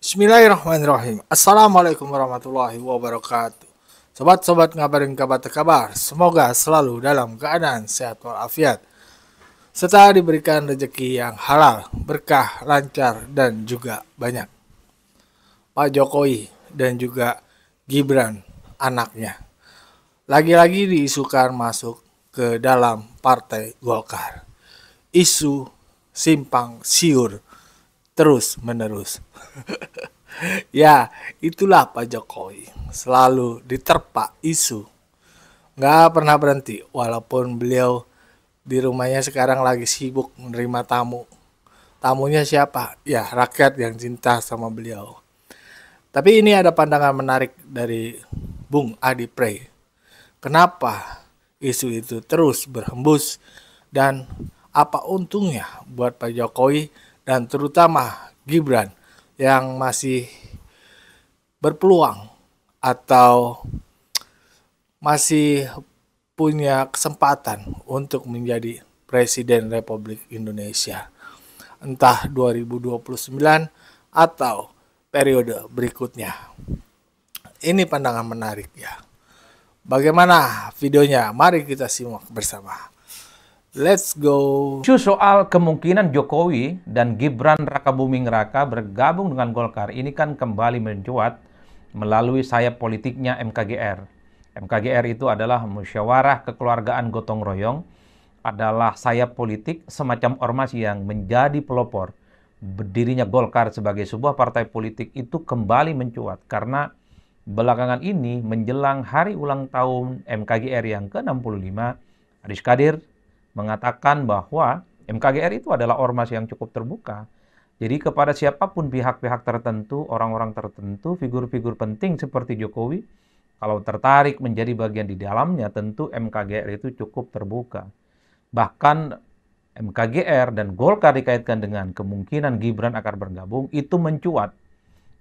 Bismillahirrahmanirrahim. Assalamualaikum warahmatullahi wabarakatuh. Sobat-sobat ngabarin kabar terkabar, semoga selalu dalam keadaan sehat walafiat, serta diberikan rezeki yang halal, berkah, lancar, dan juga banyak. Pak Jokowi dan juga Gibran anaknya lagi-lagi diisukan masuk ke dalam partai Golkar. Isu simpang siur terus menerus. Ya, itulah Pak Jokowi. Selalu diterpa isu. Nggak pernah berhenti. Walaupun beliau di rumahnya sekarang lagi sibuk menerima tamu. Tamunya siapa? Ya, rakyat yang cinta sama beliau. Tapi ini ada pandangan menarik dari Bung Adi Prey. Kenapa isu itu terus berhembus dan apa untungnya buat Pak Jokowi dan terutama Gibran yang masih berpeluang atau masih punya kesempatan untuk menjadi Presiden Republik Indonesia. Entah 2029 atau periode berikutnya. Ini pandangan menarik ya. Bagaimana videonya? Mari kita simak bersama. Let's go. Isu soal kemungkinan Jokowi dan Gibran Rakabuming Raka bergabung dengan Golkar ini kan kembali mencuat melalui sayap politiknya MKGR. MKGR itu adalah musyawarah kekeluargaan gotong royong, adalah sayap politik semacam ormas yang menjadi pelopor berdirinya Golkar sebagai sebuah partai politik itu kembali mencuat karena belakangan ini menjelang hari ulang tahun MKGR yang ke-65, Adis Kadir mengatakan bahwa MKGR itu adalah ormas yang cukup terbuka. Jadi kepada siapapun pihak-pihak tertentu, orang-orang tertentu, figur-figur penting seperti Jokowi, kalau tertarik menjadi bagian di dalamnya, tentu MKGR itu cukup terbuka. Bahkan MKGR dan Golkar dikaitkan dengan kemungkinan Gibran akan bergabung, itu mencuat.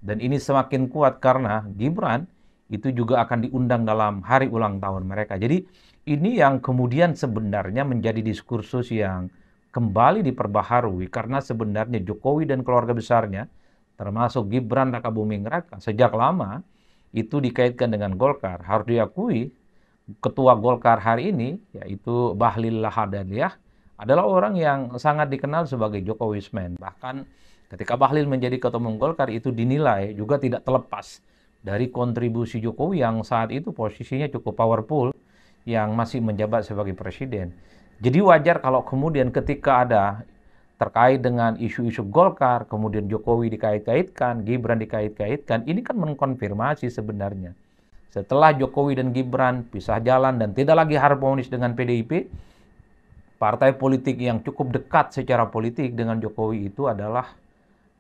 Dan ini semakin kuat karena Gibran itu juga akan diundang dalam hari ulang tahun mereka. Jadi ini yang kemudian sebenarnya menjadi diskursus yang kembali diperbaharui karena sebenarnya Jokowi dan keluarga besarnya, termasuk Gibran Rakabuming Raka, sejak lama itu dikaitkan dengan Golkar. Harus diakui, ketua Golkar hari ini, yaitu Bahlil Lahadalia, adalah orang yang sangat dikenal sebagai Jokowisman. Bahkan ketika Bahlil menjadi ketua umum Golkar itu dinilai juga tidak terlepas dari kontribusi Jokowi yang saat itu posisinya cukup powerful, yang masih menjabat sebagai presiden. Jadi wajar kalau kemudian ketika ada terkait dengan isu-isu Golkar, kemudian Jokowi dikait-kaitkan, Gibran dikait-kaitkan, ini kan mengkonfirmasi sebenarnya. Setelah Jokowi dan Gibran pisah jalan dan tidak lagi harmonis dengan PDIP, partai politik yang cukup dekat secara politik dengan Jokowi itu adalah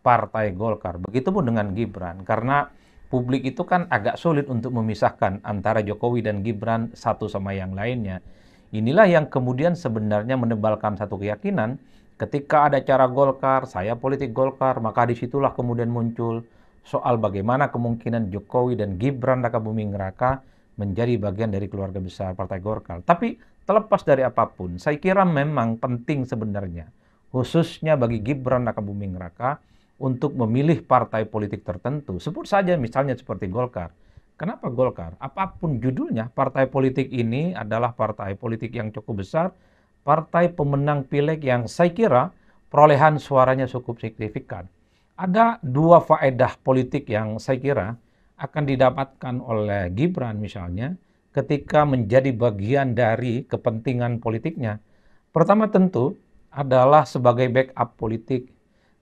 Partai Golkar. Begitupun dengan Gibran, karena publik itu kan agak sulit untuk memisahkan antara Jokowi dan Gibran satu sama yang lainnya. Inilah yang kemudian sebenarnya menebalkan satu keyakinan, ketika ada acara Golkar, saya politik Golkar, maka disitulah kemudian muncul soal bagaimana kemungkinan Jokowi dan Gibran Rakabuming Raka menjadi bagian dari keluarga besar Partai Golkar. Tapi terlepas dari apapun, saya kira memang penting sebenarnya, khususnya bagi Gibran Rakabuming Raka, untuk memilih partai politik tertentu. Sebut saja misalnya seperti Golkar. Kenapa Golkar? Apapun judulnya, partai politik ini adalah partai politik yang cukup besar, partai pemenang pileg yang saya kira perolehan suaranya cukup signifikan. Ada dua faedah politik yang saya kira akan didapatkan oleh Gibran misalnya ketika menjadi bagian dari kepentingan politiknya. Pertama tentu adalah sebagai backup politik.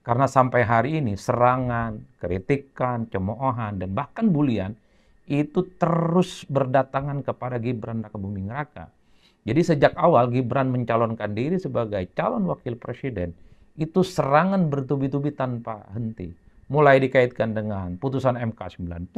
Karena sampai hari ini serangan, kritikan, cemoohan, dan bahkan bulian itu terus berdatangan kepada Gibran Rakabuming Raka. Jadi sejak awal Gibran mencalonkan diri sebagai calon wakil presiden, itu serangan bertubi-tubi tanpa henti. Mulai dikaitkan dengan putusan MK 90,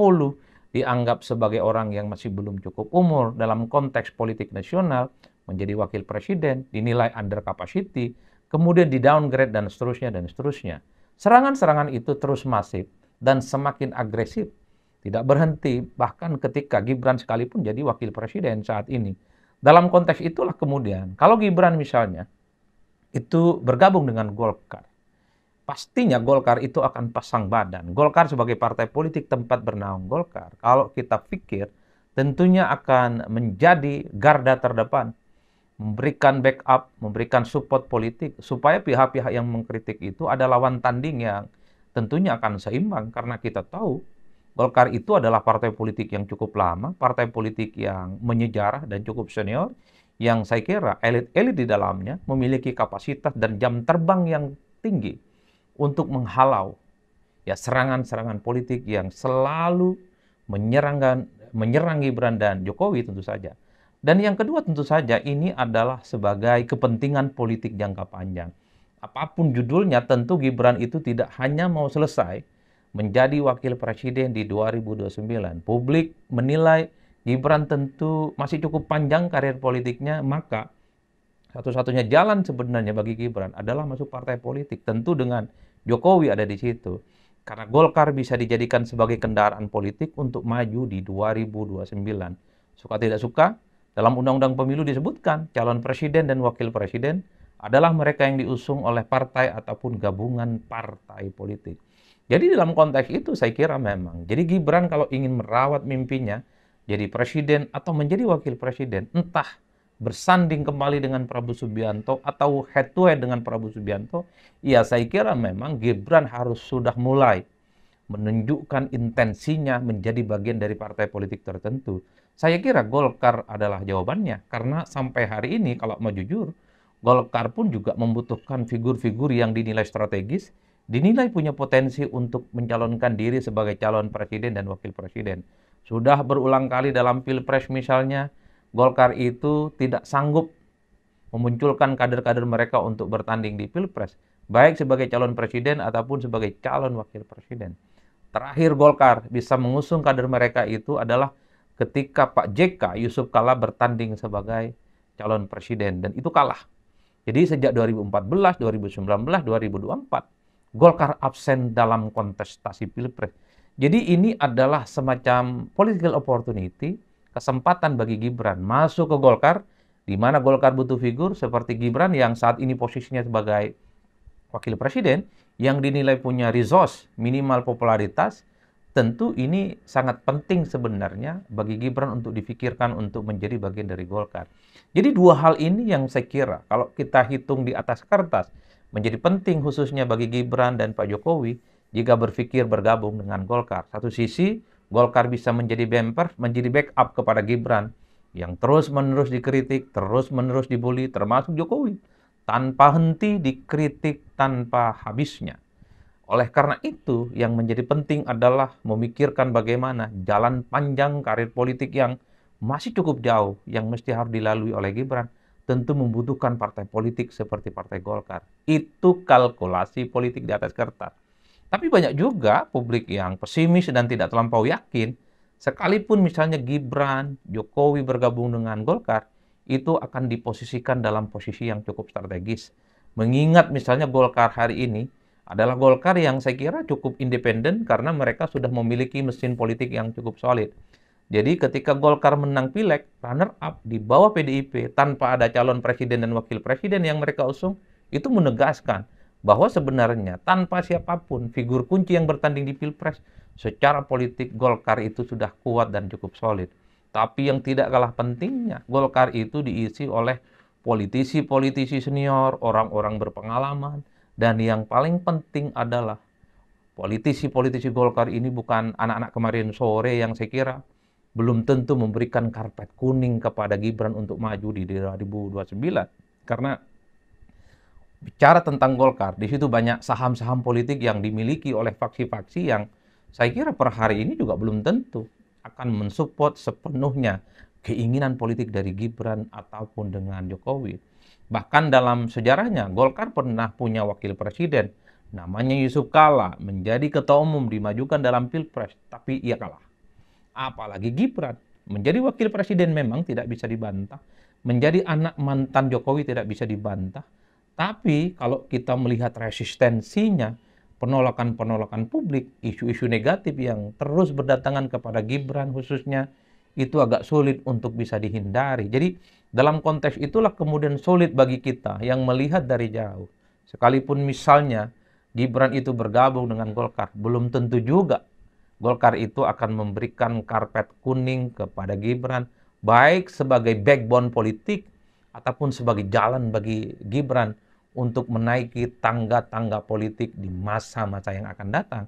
dianggap sebagai orang yang masih belum cukup umur dalam konteks politik nasional, menjadi wakil presiden, dinilai under capacity, kemudian di downgrade dan seterusnya dan seterusnya. Serangan-serangan itu terus masif dan semakin agresif. Tidak berhenti bahkan ketika Gibran sekalipun jadi wakil presiden saat ini. Dalam konteks itulah kemudian kalau Gibran misalnya itu bergabung dengan Golkar, pastinya Golkar itu akan pasang badan. Golkar sebagai partai politik tempat bernaung Golkar, kalau kita pikir, tentunya akan menjadi garda terdepan, memberikan backup, memberikan support politik, supaya pihak-pihak yang mengkritik itu ada lawan tanding yang tentunya akan seimbang, karena kita tahu Golkar itu adalah partai politik yang cukup lama, partai politik yang menyejarah dan cukup senior, yang saya kira elit-elit di dalamnya memiliki kapasitas dan jam terbang yang tinggi untuk menghalau ya serangan-serangan politik yang selalu menyerang Gibran dan Jokowi tentu saja. Dan yang kedua tentu saja ini adalah sebagai kepentingan politik jangka panjang. Apapun judulnya, tentu Gibran itu tidak hanya mau selesai menjadi wakil presiden di 2029. Publik menilai Gibran tentu masih cukup panjang karir politiknya, maka satu-satunya jalan sebenarnya bagi Gibran adalah masuk partai politik. Tentu dengan Jokowi ada di situ. Karena Golkar bisa dijadikan sebagai kendaraan politik untuk maju di 2029. Suka tidak suka, dalam Undang-Undang Pemilu disebutkan calon presiden dan wakil presiden adalah mereka yang diusung oleh partai ataupun gabungan partai politik. Jadi dalam konteks itu saya kira memang. Jadi Gibran kalau ingin merawat mimpinya jadi presiden atau menjadi wakil presiden, entah bersanding kembali dengan Prabowo Subianto atau head to head dengan Prabowo Subianto, ya saya kira memang Gibran harus sudah mulai menunjukkan intensinya menjadi bagian dari partai politik tertentu. Saya kira Golkar adalah jawabannya, karena sampai hari ini kalau mau jujur, Golkar pun juga membutuhkan figur-figur yang dinilai strategis, dinilai punya potensi untuk mencalonkan diri sebagai calon presiden dan wakil presiden. Sudah berulang kali dalam Pilpres misalnya, Golkar itu tidak sanggup memunculkan kader-kader mereka untuk bertanding di Pilpres, baik sebagai calon presiden ataupun sebagai calon wakil presiden. Terakhir Golkar bisa mengusung kader mereka itu adalah ketika Pak JK Yusuf Kala bertanding sebagai calon presiden, dan itu kalah. Jadi sejak 2014, 2019, 2024, Golkar absen dalam kontestasi Pilpres. Jadi ini adalah semacam political opportunity, kesempatan bagi Gibran masuk ke Golkar, di mana Golkar butuh figur seperti Gibran yang saat ini posisinya sebagai wakil presiden, yang dinilai punya resource, minimal popularitas. Tentu ini sangat penting sebenarnya bagi Gibran untuk difikirkan untuk menjadi bagian dari Golkar. Jadi dua hal ini yang saya kira kalau kita hitung di atas kertas menjadi penting khususnya bagi Gibran dan Pak Jokowi jika berpikir bergabung dengan Golkar. Satu sisi, Golkar bisa menjadi bumper, menjadi backup kepada Gibran yang terus-menerus dikritik, terus-menerus dibully, termasuk Jokowi. Tanpa henti dikritik tanpa habisnya. Oleh karena itu, yang menjadi penting adalah memikirkan bagaimana jalan panjang karir politik yang masih cukup jauh, yang mesti harus dilalui oleh Gibran, tentu membutuhkan partai politik seperti Partai Golkar. Itu kalkulasi politik di atas kertas. Tapi banyak juga publik yang pesimis dan tidak terlampau yakin, sekalipun misalnya Gibran, Jokowi bergabung dengan Golkar, itu akan diposisikan dalam posisi yang cukup strategis. Mengingat misalnya Golkar hari ini adalah Golkar yang saya kira cukup independen karena mereka sudah memiliki mesin politik yang cukup solid. Jadi ketika Golkar menang pileg, runner up di bawah PDIP tanpa ada calon presiden dan wakil presiden yang mereka usung, itu menegaskan bahwa sebenarnya tanpa siapapun figur kunci yang bertanding di Pilpres, secara politik Golkar itu sudah kuat dan cukup solid. Tapi yang tidak kalah pentingnya, Golkar itu diisi oleh politisi-politisi senior, orang-orang berpengalaman, dan yang paling penting adalah politisi-politisi Golkar ini bukan anak-anak kemarin sore yang saya kira belum tentu memberikan karpet kuning kepada Gibran untuk maju di 2029. Karena bicara tentang Golkar, di situ banyak saham-saham politik yang dimiliki oleh faksi-faksi yang saya kira per hari ini juga belum tentu akan mensupport sepenuhnya keinginan politik dari Gibran ataupun dengan Jokowi. Bahkan dalam sejarahnya, Golkar pernah punya wakil presiden, namanya Yusuf Kala, menjadi ketua umum dimajukan dalam Pilpres, tapi ia kalah. Apalagi Gibran, menjadi wakil presiden memang tidak bisa dibantah, menjadi anak mantan Jokowi tidak bisa dibantah, tapi kalau kita melihat resistensinya, penolakan-penolakan publik, isu-isu negatif yang terus berdatangan kepada Gibran khususnya, itu agak sulit untuk bisa dihindari. Jadi dalam konteks itulah kemudian sulit bagi kita yang melihat dari jauh. Sekalipun misalnya Gibran itu bergabung dengan Golkar, belum tentu juga Golkar itu akan memberikan karpet kuning kepada Gibran, baik sebagai backbone politik ataupun sebagai jalan bagi Gibran untuk menaiki tangga-tangga politik di masa-masa yang akan datang.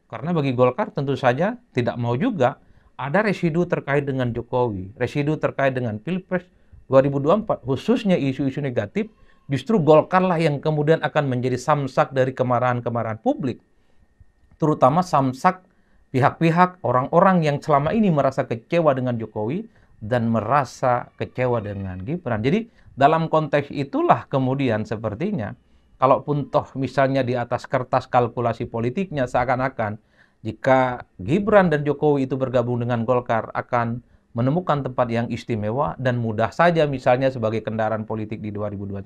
Karena bagi Golkar tentu saja tidak mau juga ada residu terkait dengan Jokowi, residu terkait dengan Pilpres 2024, khususnya isu-isu negatif. Justru Golkar lah yang kemudian akan menjadi samsak dari kemarahan-kemarahan publik, terutama samsak pihak-pihak orang-orang yang selama ini merasa kecewa dengan Jokowi dan merasa kecewa dengan Gibran. Jadi dalam konteks itulah kemudian sepertinya, kalaupun toh misalnya di atas kertas kalkulasi politiknya seakan-akan jika Gibran dan Jokowi itu bergabung dengan Golkar akan menemukan tempat yang istimewa dan mudah saja misalnya sebagai kendaraan politik di 2029.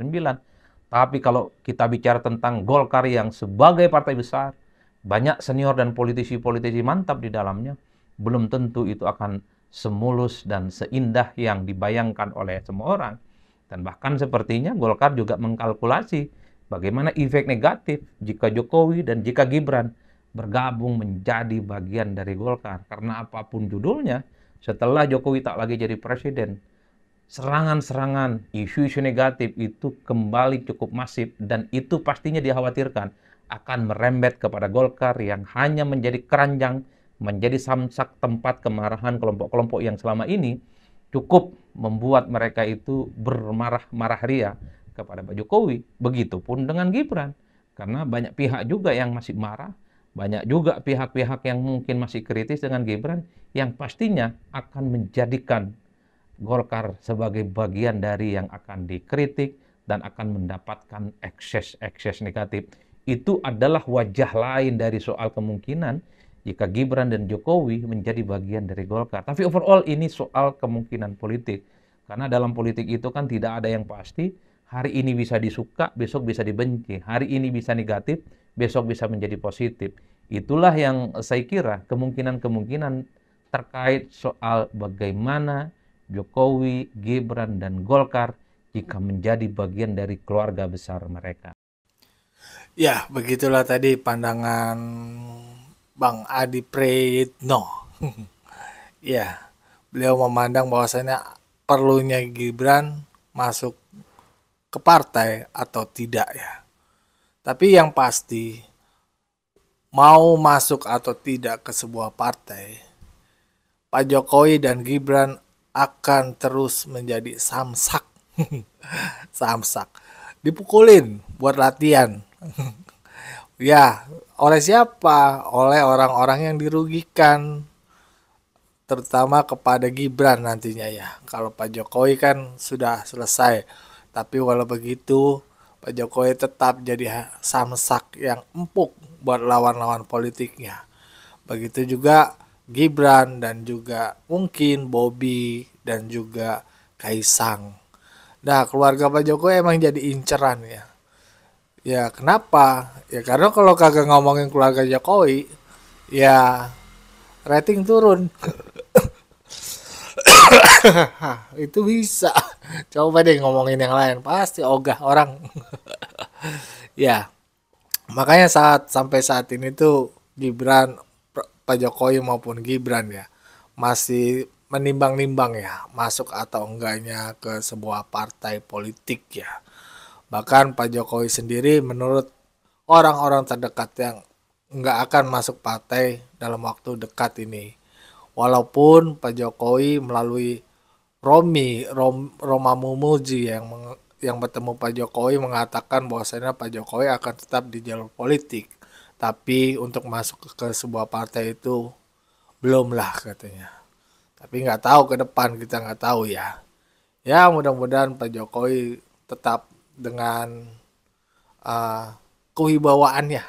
Tapi kalau kita bicara tentang Golkar yang sebagai partai besar, banyak senior dan politisi-politisi mantap di dalamnya, belum tentu itu akan semulus dan seindah yang dibayangkan oleh semua orang. Dan bahkan sepertinya Golkar juga mengkalkulasi bagaimana efek negatif jika Jokowi dan jika Gibran bergabung menjadi bagian dari Golkar. Karena apapun judulnya, setelah Jokowi tak lagi jadi presiden, serangan-serangan, isu-isu negatif itu kembali cukup masif dan itu pastinya dikhawatirkan akan merembet kepada Golkar yang hanya menjadi keranjang, menjadi samsak tempat kemarahan kelompok-kelompok yang selama ini cukup membuat mereka itu bermarah-marah ria kepada Pak Jokowi. Begitupun dengan Gibran. Karena banyak pihak juga yang masih marah, banyak juga pihak-pihak yang mungkin masih kritis dengan Gibran, yang pastinya akan menjadikan Golkar sebagai bagian dari yang akan dikritik dan akan mendapatkan ekses-ekses negatif. Itu adalah wajah lain dari soal kemungkinan jika Gibran dan Jokowi menjadi bagian dari Golkar. Tapi overall ini soal kemungkinan politik. Karena dalam politik itu kan tidak ada yang pasti. Hari ini bisa disuka, besok bisa dibenci. Hari ini bisa negatif, besok bisa menjadi positif. Itulah yang saya kira kemungkinan-kemungkinan terkait soal bagaimana Jokowi, Gibran, dan Golkar jika menjadi bagian dari keluarga besar mereka. Ya, begitulah tadi pandangan Bang Adi Prayitno. Ya, beliau memandang bahwasanya perlunya Gibran masuk ke partai atau tidak ya. Tapi yang pasti, mau masuk atau tidak ke sebuah partai, Pak Jokowi dan Gibran akan terus menjadi samsak. Samsak. Dipukulin buat latihan. Ya, oleh siapa? Oleh orang-orang yang dirugikan. Terutama kepada Gibran nantinya ya. Kalau Pak Jokowi kan sudah selesai. Tapi walau begitu, Pak Jokowi tetap jadi samsak yang empuk buat lawan-lawan politiknya. Begitu juga Gibran dan juga mungkin Bobby dan juga Kaisang. Nah, keluarga Pak Jokowi emang jadi inceran ya. Ya, kenapa? Ya karena kalau kagak ngomongin keluarga Jokowi, ya rating turun. Itu bisa. Coba deh ngomongin yang lain, pasti ogah orang. Ya, makanya sampai saat ini tuh Gibran, Pak Jokowi maupun Gibran ya masih menimbang-nimbang ya masuk atau enggaknya ke sebuah partai politik ya. Bahkan Pak Jokowi sendiri menurut orang-orang terdekat yang enggak akan masuk partai dalam waktu dekat ini. Walaupun Pak Jokowi melalui Roma Mumuji yang bertemu Pak Jokowi mengatakan bahwasanya Pak Jokowi akan tetap di jalur politik. Tapi untuk masuk ke sebuah partai itu belum lah katanya. Tapi nggak tahu ke depan, kita nggak tahu ya. Ya mudah-mudahan Pak Jokowi tetap dengan uh, kewibawaannya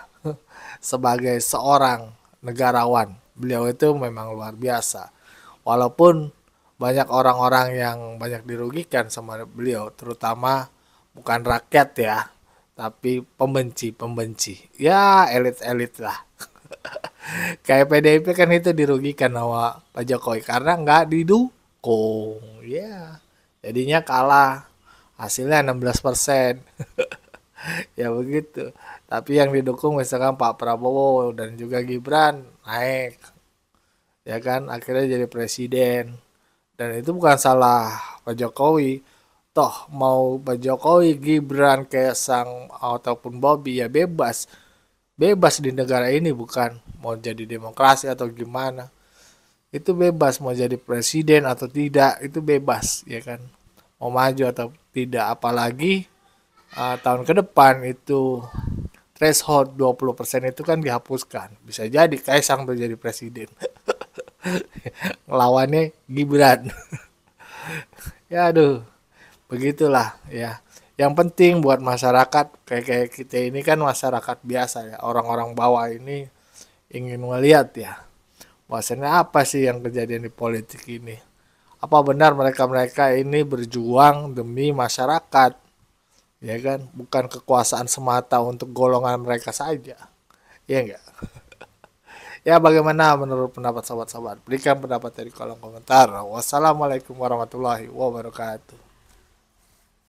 sebagai seorang negarawan. Beliau itu memang luar biasa. Walaupun banyak orang-orang yang banyak dirugikan sama beliau, terutama bukan rakyat ya, tapi pembenci. Ya elit-elit lah. Kayak PDIP kan itu dirugikan sama Pak Jokowi karena nggak didukung. Ya, jadinya kalah. Hasilnya 16%. Ya begitu. Tapi yang didukung misalkan Pak Prabowo dan juga Gibran naik, ya kan, akhirnya jadi presiden. Dan itu bukan salah Pak Jokowi. Toh mau Pak Jokowi, Gibran, Kaisang ataupun Bobi ya bebas. Bebas di negara ini, bukan mau jadi demokrasi atau gimana. Itu bebas mau jadi presiden atau tidak, itu bebas, ya kan. Mau maju atau tidak, apalagi tahun ke depan itu threshold 20% itu kan dihapuskan. Bisa jadi Kaisang tuh jadi presiden. Lawannya Gibran. Ya aduh, begitulah ya. Yang penting buat masyarakat kayak kita ini kan masyarakat biasa ya, orang-orang bawah ini ingin melihat ya, bahwasannya apa sih yang kejadian di politik ini. Apa benar mereka-mereka ini berjuang demi masyarakat, ya kan? Bukan kekuasaan semata untuk golongan mereka saja. Ya enggak? Ya bagaimana menurut pendapat sobat-sobat? Berikan pendapat dari kolom komentar. Wassalamualaikum warahmatullahi wabarakatuh.